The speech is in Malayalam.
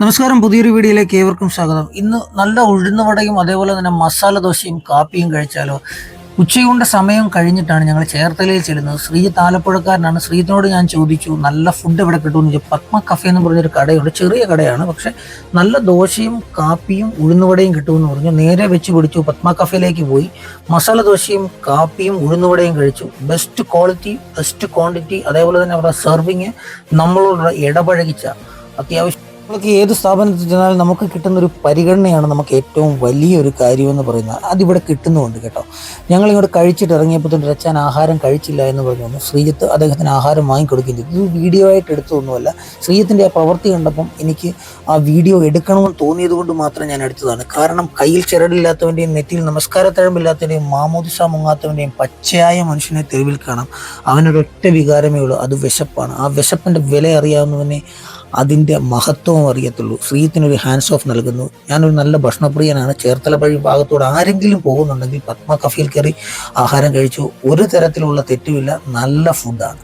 നമസ്കാരം, പുതിയൊരു വീഡിയോയിലേക്ക് ഏവർക്കും സ്വാഗതം. ഇന്ന് നല്ല ഉഴുന്നുവടയും അതേപോലെ തന്നെ മസാല ദോശയും കാപ്പിയും കഴിച്ചാലോ? ഉച്ചയൂണിൻ്റെ സമയം കഴിഞ്ഞിട്ടാണ് ഞങ്ങൾ ചേർത്തലയിൽ ചെല്ലുന്നത്. ശ്രീജിത്ത് ആലപ്പുഴക്കാരനാണ്. ശ്രീജിത്തിനോട് ഞാൻ ചോദിച്ചു നല്ല ഫുഡ് എവിടെ കിട്ടുമെന്ന് ചോദിച്ചു. പത്മ കഫേ എന്ന് പറഞ്ഞൊരു കടയുണ്ട്, ചെറിയ കടയാണ്, പക്ഷെ നല്ല ദോശയും കാപ്പിയും ഉഴുന്നുവടയും കിട്ടുമെന്ന് പറഞ്ഞു. നേരെ വെച്ച് പിടിച്ചു, പത്മ കഫേയിലേക്ക് പോയി മസാല ദോശയും കാപ്പിയും ഉഴുന്നുവടയും കഴിച്ചു. ബെസ്റ്റ് ക്വാളിറ്റി, ബെസ്റ്റ് ക്വാണ്ടിറ്റി, അതേപോലെ തന്നെ അവിടെ സെർവിങ് നമ്മളോട് ഇടപഴകിച്ച അത്യാവശ്യം നമുക്ക് ഏത് സ്ഥാപനത്തിൽ ചെന്നാലും നമുക്ക് കിട്ടുന്ന ഒരു പരിഗണനയാണ് നമുക്ക് ഏറ്റവും വലിയൊരു കാര്യമെന്ന് പറയുന്നത്. അതിവിടെ കിട്ടുന്നുമുണ്ട് കേട്ടോ. ഞങ്ങളിങ്ങോട്ട് കഴിച്ചിട്ട് ഇറങ്ങിയപ്പോൾ തന്നെ രച്ചാൻ ആഹാരം കഴിച്ചില്ല എന്ന് പറഞ്ഞു. ശ്രീജിത്ത് അദ്ദേഹത്തിന് ആഹാരം വാങ്ങിക്കൊടുക്കുകയും ചെയ്തു. ഇത് വീഡിയോ ആയിട്ട് എടുത്തതൊന്നുമല്ല, ശ്രീജിത്തിൻ്റെ ആ പ്രവൃത്തി കണ്ടപ്പം എനിക്ക് ആ വീഡിയോ എടുക്കണമെന്ന് തോന്നിയത് കൊണ്ട് മാത്രം ഞാൻ എടുത്തതാണ്. കാരണം കയ്യിൽ ചിരടില്ലാത്തവൻ്റെയും നെറ്റിയിൽ നമസ്കാരത്തഴമ്പില്ലാത്തവൻ്റെയും മാമോദിസ മുങ്ങാത്തവൻ്റെയും പച്ചയായ മനുഷ്യനെ തെരുവിൽ കാണാം. അവനൊരൊറ്റ വികാരമേ ഉള്ളൂ, അത് വിശപ്പാണ്. ആ വിശപ്പിൻ്റെ വില അറിയാവുന്നവനെ അതിൻ്റെ മഹത്വം അറിയത്തുള്ളൂ. ശ്രീജിത്തിനൊരു ഹാൻഡ്സ് ഓഫ് നൽകുന്നു. ഞാനൊരു നല്ല ഭക്ഷണപ്രിയനാണ്. ചേർത്തല വഴി ഭാഗത്തോട് ആരെങ്കിലും പോകുന്നുണ്ടെങ്കിൽ പത്മ കഫേയിൽ കയറി ആഹാരം കഴിച്ചു. ഒരു തരത്തിലുള്ള തെറ്റുമില്ല, നല്ല ഫുഡാണ്.